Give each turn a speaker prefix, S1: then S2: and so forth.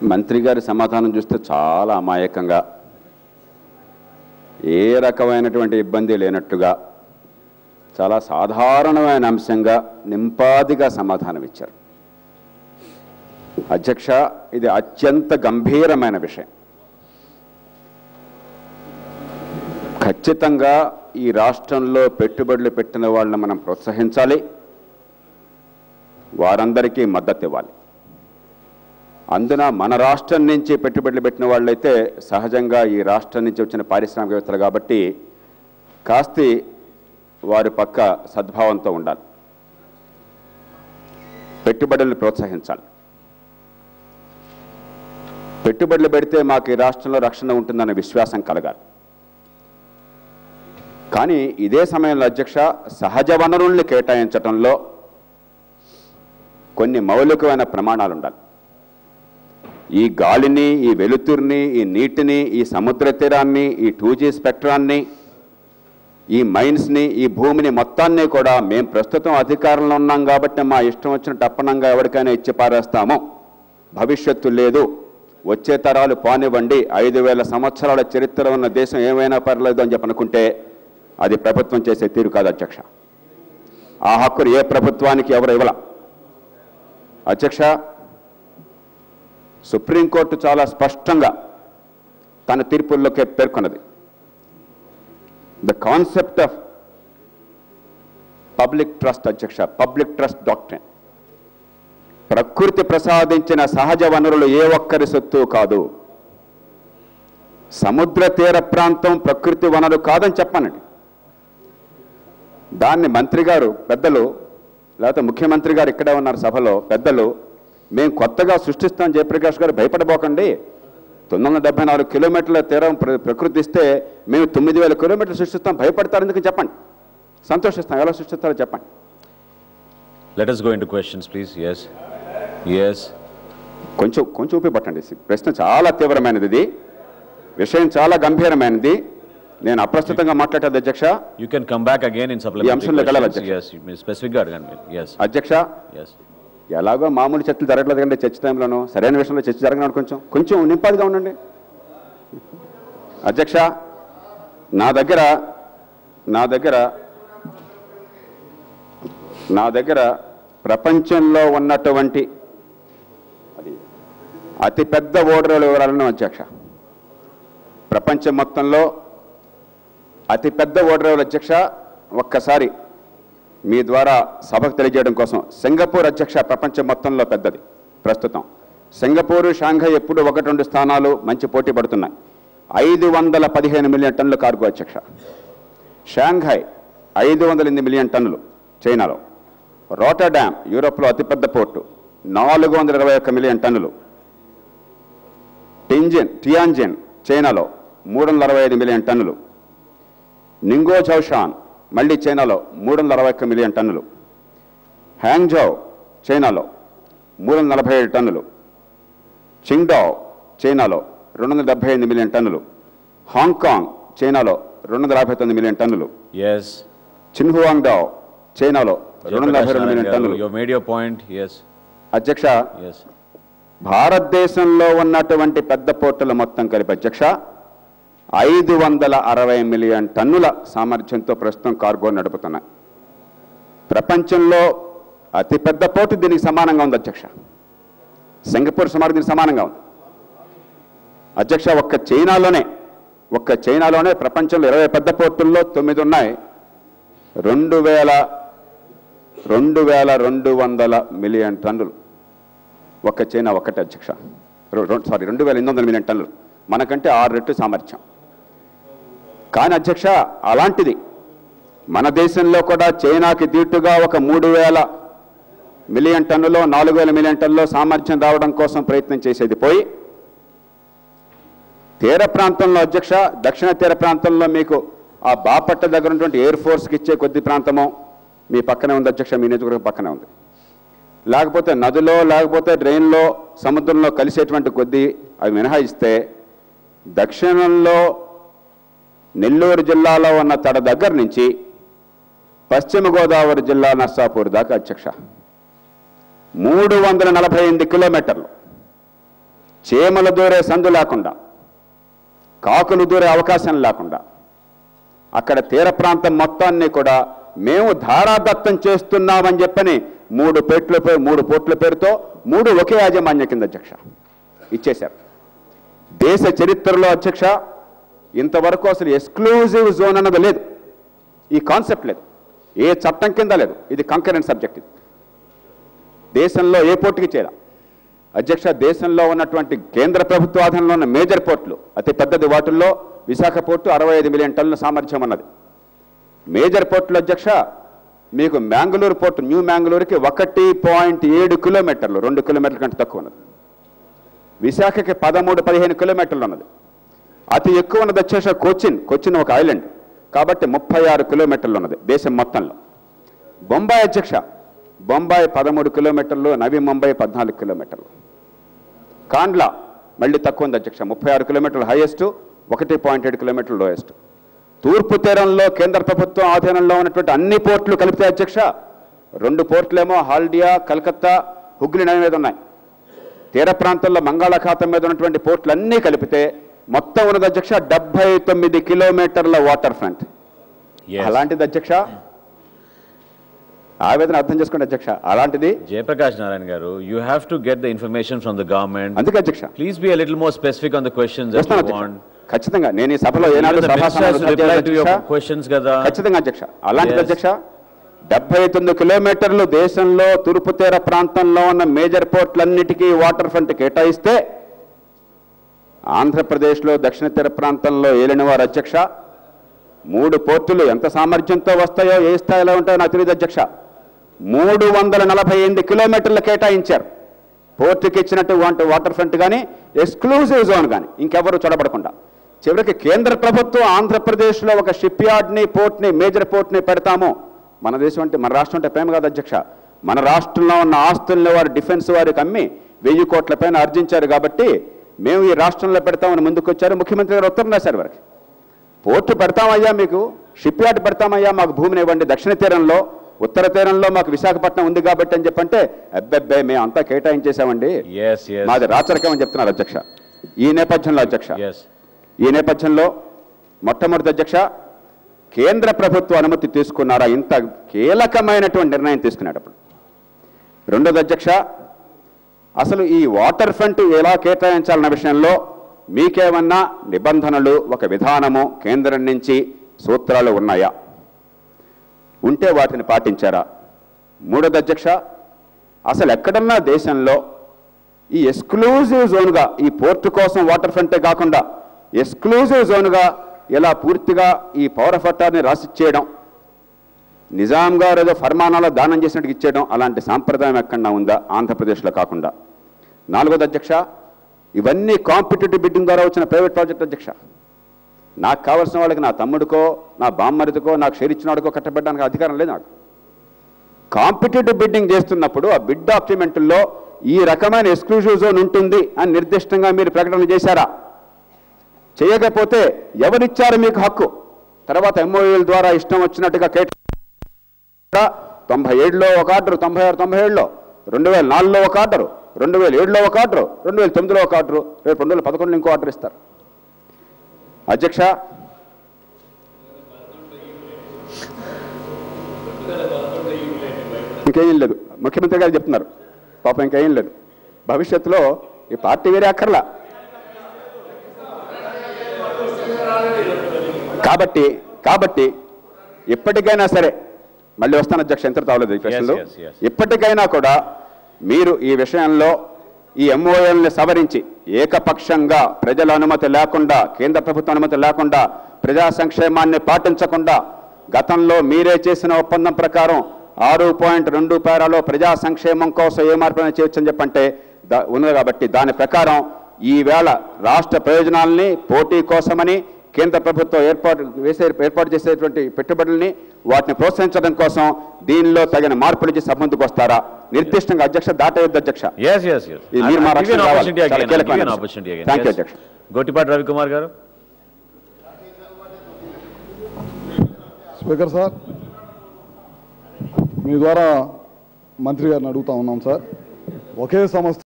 S1: మంత్రి గారి సమాధానం చూస్తే చాలా అమాయకంగా, ఏ రకమైనటువంటి ఇబ్బంది లేనట్టుగా, చాలా సాధారణమైన అంశంగా నింపాదిగా సమాధానం ఇచ్చారు. అధ్యక్ష, ఇది అత్యంత గంభీరమైన విషయం. ఖచ్చితంగా ఈ రాష్ట్రంలో పెట్టుబడులు పెట్టిన వాళ్ళని మనం ప్రోత్సహించాలి, వారందరికీ మద్దతు ఇవ్వాలి. అందున మన రాష్ట్రం నుంచి పెట్టుబడులు పెట్టిన వాళ్ళైతే సహజంగా ఈ రాష్ట్రం నుంచి వచ్చిన పారిశ్రామికవేత్తలు కాబట్టి కాస్త వారి పక్క సద్భావంతో ఉండాలి, పెట్టుబడులను ప్రోత్సహించాలి. పెట్టుబడులు పెడితే మాకు ఈ రాష్ట్రంలో రక్షణ ఉంటుందన్న విశ్వాసం కలగాలి. కానీ ఇదే సమయంలో అధ్యక్ష, సహజ వనరుల్ని కేటాయించడంలో కొన్ని మౌలికమైన ప్రమాణాలు ఉండాలి. ఈ గాలిని, ఈ వెలుతురుని, ఈ నీటిని, ఈ సముద్ర తీరాన్ని, ఈ 2G స్పెక్ట్రాన్ని, ఈ మైన్స్ని, ఈ భూమిని మొత్తాన్ని కూడా మేము ప్రస్తుతం అధికారంలో ఉన్నాం కాబట్టి మా ఇష్టం వచ్చినట్టు అప్పనంగా ఎవరికైనా ఇచ్చి పారేస్తాము, భవిష్యత్తు లేదు, వచ్చే తరాలు పానివ్వండి, 5000 సంవత్సరాల చరిత్ర ఉన్న దేశం ఏమైనా పర్లేదు అని చెప్పి అనుకుంటే అది ప్రభుత్వం చేసే తీరు కాదు అధ్యక్ష. ఆ హక్కును ఏ ప్రభుత్వానికి ఎవరు ఇవ్వాల. అధ్యక్ష, సుప్రీంకోర్టు చాలా స్పష్టంగా తన తీర్పుల్లోకే పేర్కొన్నది, the concept of public trust అధ్యక్ష, పబ్లిక్ ట్రస్ట్ డాక్ట్రిన్. ప్రకృతి ప్రసాదించిన సహజ వనరులు ఏ ఒక్కరి సొత్తు కాదు. సముద్ర తీర ప్రాంతం ప్రకృతి వనరు కాదని చెప్పానండి. దాన్ని మంత్రి గారు పెద్దలు, లేకపోతే ముఖ్యమంత్రి గారు ఇక్కడే ఉన్నారు సభలో పెద్దలు, మేము కొత్తగా సృష్టిస్తాం జయప్రకాష్ గారు, భయపడబోకండి, 974 కిలోమీటర్ల తీరం ప్రకృతి ఇస్తే మేము 9000 కిలోమీటర్లు సృష్టిస్తాం, భయపడతారు ఎందుకు చెప్పండి, సంతోషిస్తాం, ఎలా సృష్టిస్తారో చెప్పండి.
S2: Let us go into questions, please. Yes. Yes.
S1: కొంచెం ఊపిపట్టండి. ప్రశ్న చాలా తీవ్రమైనది, ఇది విషయం చాలా గంభీరమైనది. నేను అప్రస్తుతంగా మాట్లాడేది అధ్యక్ష.
S2: You can come back again in supplementary questions. Yes, specific గా అడగండి. Yes.
S1: అధ్యక్ష,
S2: yes.
S1: ఎలాగో మామూలు చర్చలు జరగట్లేదు కండి, చర్చ టైంలోనూ సరైన విషయంలో చర్చ జరగను, కొంచెం నింపాదిగా ఉండండి. అధ్యక్ష, నా దగ్గర ప్రపంచంలో ఉన్నటువంటి అతిపెద్ద ఓడరేవుల వివరాలను అధ్యక్ష, ప్రపంచం మొత్తంలో అతిపెద్ద ఓడరేవుల అధ్యక్ష, ఒక్కసారి మీ ద్వారా సభకు తెలియజేయడం కోసం, సింగపూర్ అధ్యక్ష ప్రపంచం మొత్తంలో పెద్దది ప్రస్తుతం. సింగపూరు, షాంఘై ఎప్పుడు 1-2 స్థానాలు మంచి పోటీ పడుతున్నాయి. 515 మిలియన్ టన్నుల కార్గో అధ్యక్ష. షాంఘై 508 మిలియన్ టన్నులు చైనాలో. రోటర్డామ్ యూరోప్లో అతిపెద్ద పోర్టు 421 మిలియన్ టన్నులు. టియాన్జిన్ చైనాలో 365 మిలియన్ టన్నులు. నింగో చౌషాన్ మళ్ళీ చైనాలో 361 మిలియన్ టన్నులు. హ్యాంగ్జౌ చైనాలో 347 టన్నులు. చింగ్డావ్ చైనాలో 278 మిలియన్ టన్నులు. హాంకాంగ్ చైనాలో 259 మిలియన్ టన్నులు.
S2: Yes.
S1: చిన్హువాంగ్డావ్ చైనాలో 242 మిలియన్ టన్నులు.
S2: You made your point. Yes.
S1: అధ్యక్ష,
S2: yes.
S1: భారతదేశంలో ఉన్నటువంటి పెద్ద పోర్టుల మొత్తం కలిపి అధ్యక్ష 560 మిలియన్ టన్నుల సామర్థ్యంతో ప్రస్తుతం కార్గో నడుపుతున్నాయి. ప్రపంచంలో అతిపెద్ద పోర్టు దీనికి సమానంగా ఉంది అధ్యక్ష. సింగపూర్ సుమారు దీనికి సమానంగా ఉంది అధ్యక్ష. ఒక్క చైనాలోనే ప్రపంచంలో 20 పెద్ద పోర్టుల్లో 9 ఉన్నాయి. 2200 మిలియన్ టన్నులు ఒక్క చైనా ఒక్కటే అధ్యక్ష. 2800 మిలియన్ టన్నులు, మనకంటే 6 రెట్లు సామర్థ్యం. కానీ అధ్యక్ష, అలాంటిది మన దేశంలో కూడా చైనాకి దీటుగా ఒక 3000 మిలియన్ టన్నులో 4000 మిలియన్ టన్నులో సామర్థ్యం రావడం కోసం ప్రయత్నం చేసేది పోయి, తీర ప్రాంతంలో అధ్యక్ష, దక్షిణ తీర ప్రాంతంలో మీకు ఆ బాపట్ట దగ్గర ఉన్నటువంటి ఎయిర్ ఫోర్స్కి ఇచ్చే కొద్ది ప్రాంతమో మీ పక్కనే ఉంది అధ్యక్ష, మీ నియోజకవర్గం పక్కనే ఉంది. లేకపోతే నదిలో, లేకపోతే డ్రైన్లో, సముద్రంలో కలిసేటువంటి కొద్ది అవి మినహాయిస్తే దక్షిణంలో నెల్లూరు జిల్లాలో ఉన్న తడ దగ్గర నుంచి పశ్చిమ గోదావరి జిల్లా నర్సాపూర్ దాకా అధ్యక్ష 348 కిలోమీటర్లు. చీమలు దూరే సందు లేకుండా, కాకులు దూరే అవకాశం లేకుండా అక్కడ తీర ప్రాంతం మొత్తాన్ని కూడా మేము ధారాదత్తం చేస్తున్నామని చెప్పని 3 పోర్టుల పేరుతో 3 ఒకే యాజమాన్యం కింద అధ్యక్ష ఇచ్చేశారు. దేశ చరిత్రలో అధ్యక్ష ఇంతవరకు అసలు ఎక్స్క్లూజివ్ జోన్ అన్నది లేదు, ఈ కాన్సెప్ట్ లేదు, ఏ చట్టం కింద లేదు. ఇది కంకరెంట్ సబ్జెక్ట్. ఇది దేశంలో ఏ పోర్టుకి చేరా అధ్యక్ష, దేశంలో ఉన్నటువంటి కేంద్ర ప్రభుత్వ ఆధీనంలో ఉన్న మేజర్ పోర్టులు అతి పెద్దది, వాటిల్లో విశాఖ పోర్టు 65 మిలియన్ టన్నుల సామర్థ్యం ఉన్నది. మేజర్ పోర్టులు అధ్యక్ష మీకు మ్యాంగళూరు పోర్టు, న్యూ మ్యాంగళూరుకి 1.7 కిలోమీటర్లు, 2 కిలోమీటర్ల కంటే తక్కువ ఉన్నది. విశాఖకి 13-15 కిలోమీటర్లు ఉన్నది. అతి ఎక్కువ ఉన్నది అధ్యక్ష కొచ్చిన్ ఒక ఐలాండ్ కాబట్టి 36 కిలోమీటర్లు ఉన్నది దేశం మొత్తంలో. బొంబాయి అధ్యక్ష, బొంబాయి 13 కిలోమీటర్లు, నవీ ముంబై 14 కిలోమీటర్లు. కాండ్లా మళ్ళీ తక్కువ ఉంది అధ్యక్ష, 36 కిలోమీటర్లు హైయెస్ట్, 1.7 కిలోమీటర్లు లోయెస్ట్. తూర్పు తీరంలో కేంద్ర ప్రభుత్వం ఆధీనంలో ఉన్నటువంటి అన్ని పోర్టులు కలిపితే అధ్యక్ష 2 పోర్టులేమో హాల్డియా, కలకత్తా, హుగ్లీ నది మీద ఉన్నాయి. తీర ప్రాంతంలో బంగాళాఖాతం మీద ఉన్నటువంటి పోర్టులు అన్నీ కలిపితే మొత్తం ఉన్నది అధ్యక్ష 79 కిలోమీటర్ల వాటర్ ఫ్రంట్. అలాంటిది అధ్యక్ష, ఆవేదన అర్థం చేసుకోండి అధ్యక్ష. అలాంటిది
S2: జయప్రకాష్ నారాయణ గారు, you have to get the information from the government.
S1: అందుకే అధ్యక్ష
S2: please be a little more specific on the questions that you want.
S1: ఖచ్చితంగా నేను ఈ సభలో ఏనాడు
S2: క్వశ్చన్స్ కదా.
S1: ఖచ్చితంగా అధ్యక్ష. అలాంటిది అధ్యక్ష 79 కిలోమీటర్లు దేశంలో తూర్పు తీర ప్రాంతంలో ఉన్న మేజర్ పోర్టులన్నిటికీ వాటర్ ఫ్రంట్ కేటాయిస్తే ఆంధ్రప్రదేశ్లో దక్షిణ తీర ప్రాంతంలో ఏలిన వారు అధ్యక్ష 3 పోర్టులు ఎంత సామర్థ్యంతో వస్తాయో, ఏ స్థాయిలో ఉంటాయో నాకు తెలియదు అధ్యక్ష. 348 కిలోమీటర్లు కేటాయించారు పోర్టుకి ఇచ్చినట్టు వాటర్ ఫ్రంట్ కానీ ఎక్స్క్లూజివ్ జోన్ కానీ ఇంకెవరు చొరబడకుండా. చివరికి కేంద్ర ప్రభుత్వం ఆంధ్రప్రదేశ్లో ఒక షిప్ యార్డ్ని, పోర్ట్ని, మేజర్ పోర్ట్ని పెడతాము. మన దేశం అంటే, మన రాష్ట్రం అంటే ప్రేమ కాదు అధ్యక్ష. మన రాష్ట్రంలో ఉన్న ఆస్తుల్ని వారు డిఫెన్స్ వారికి అమ్మి 1000 కోట్ల పైన ఆర్జించారు కాబట్టి మేము ఈ రాష్ట్రంలో పెడతామని ముందుకొచ్చారు. ముఖ్యమంత్రి గారు ఉత్తరం రాశారు వారికి, పోర్టు పెడతామయ్యా, మీకు షిప్ యార్డ్ పెడతామయ్యా, మాకు భూమిని ఇవ్వండి. దక్షిణ తీరంలో, ఉత్తర తీరంలో మాకు విశాఖపట్నం ఉంది కాబట్టి అని చెప్పంటే అబ్బెబ్బే మేము అంతా కేటాయించేశామండి, మాది రాచరికం అని చెప్తున్నారు అధ్యక్ష. ఈ నేపథ్యంలో అధ్యక్ష, ఈ నేపథ్యంలో మొట్టమొదటి అధ్యక్ష కేంద్ర ప్రభుత్వ అనుమతి తీసుకున్నారా ఇంత కీలకమైనటువంటి నిర్ణయం తీసుకునేటప్పుడు? రెండోది అధ్యక్ష, అసలు ఈ వాటర్ ఫ్రంట్ ఎలా కేటాయించాలన్న విషయంలో మీకేమన్నా నిబంధనలు, ఒక విధానము కేంద్రం నుంచి సూత్రాలు ఉన్నాయా? ఉంటే వాటిని పాటించారా? మూడోది అధ్యక్ష, అసలు ఎక్కడన్నా దేశంలో ఈ ఎక్స్క్లూజివ్ జోన్గా ఈ పోర్టు కోసం వాటర్ ఫ్రంటే కాకుండా ఎక్స్క్లూజివ్ జోన్గా ఇలా పూర్తిగా ఈ పవర్ ఆఫ్ అటార్నీ రాసిచ్చేయడం, నిజాం గారు ఏదో ఫర్మానాలో దానం చేసినట్టు ఇచ్చేయడం, అలాంటి సాంప్రదాయం ఎక్కడన్నా ఉందా ఆంధ్రప్రదేశ్లో కాకుండా? నాలుగోది అధ్యక్ష, ఇవన్నీ కాంపిటేటివ్ బిడ్డింగ్ ద్వారా వచ్చిన ప్రైవేట్ ప్రాజెక్ట్ అధ్యక్ష. నాకు కావాల్సిన వాళ్ళకి, నా తమ్ముడికో, నా బామ్మరిదికో, నాకు షేర్ ఇచ్చిన వాడికో కట్టబెట్టడానికి అధికారం లేదు నాకు. కాంపిటేటివ్ బిడ్డింగ్ చేస్తున్నప్పుడు ఆ బిడ్ డాక్యుమెంట్లో ఈ రకమైన ఎక్స్క్లూజివ్ జోన్ ఉంటుంది అని నిర్దిష్టంగా మీరు ప్రకటన చేశారా? చేయకపోతే ఎవరిచ్చారు మీకు హక్కు? తర్వాత ఎంఓయూల ద్వారా ఇష్టం వచ్చినట్టుగా 97లో ఒక ఆర్డరు, 96, 97లో, 2004లో ఒక ఆర్డరు, 2007లో ఒక ఆర్డరు, 2009లో ఒక ఆర్డరు, రేపు 2011లో ఇంకో ఆర్డర్ ఇస్తారు అధ్యక్ష. ఇంకేం లేదు, ముఖ్యమంత్రి గారు చెప్తున్నారు పాపం, ఇంకేం లేదు. భవిష్యత్తులో ఈ పార్టీ వేరే అక్కర్లా. కాబట్టి ఇప్పటికైనా సరే, మళ్ళీ వస్తాను అధ్యక్ష, ఎంత తావలేదు ఈ ప్రశ్నలు. ఇప్పటికైనా కూడా మీరు ఈ విషయంలో ఈ ఎంఓఎల్ని సవరించి ఏకపక్షంగా ప్రజల అనుమతి లేకుండా, కేంద్ర ప్రభుత్వ అనుమతి లేకుండా, ప్రజా సంక్షేమాన్ని పాటించకుండా గతంలో మీరే చేసిన ఒప్పందం ప్రకారం 6.2 పారాలో ప్రజా సంక్షేమం కోసం ఏ మార్పులను చేయొచ్చని చెప్పంటే ఉన్నది. కాబట్టి దాని ప్రకారం ఈవేళ రాష్ట్ర ప్రయోజనాలని పోటీ కోసమని కేంద్ర ప్రభుత్వం ఏర్పాటు చేసేటువంటి పెట్టుబడుల్ని వాటిని ప్రోత్సహించడం కోసం దీనిలో తగిన మార్పులు చేసి ముందుకు వస్తారా? నిర్దిష్టంగా అధ్యక్ష దాటవద్దు అధ్యక్ష.
S2: గోటిపాటి రవికుమార్ గారు.
S3: స్పీకర్ సార్, మీ ద్వారా మంత్రి గారిని అడుగుతా ఉన్నాం సార్. ఒకే సంస్థ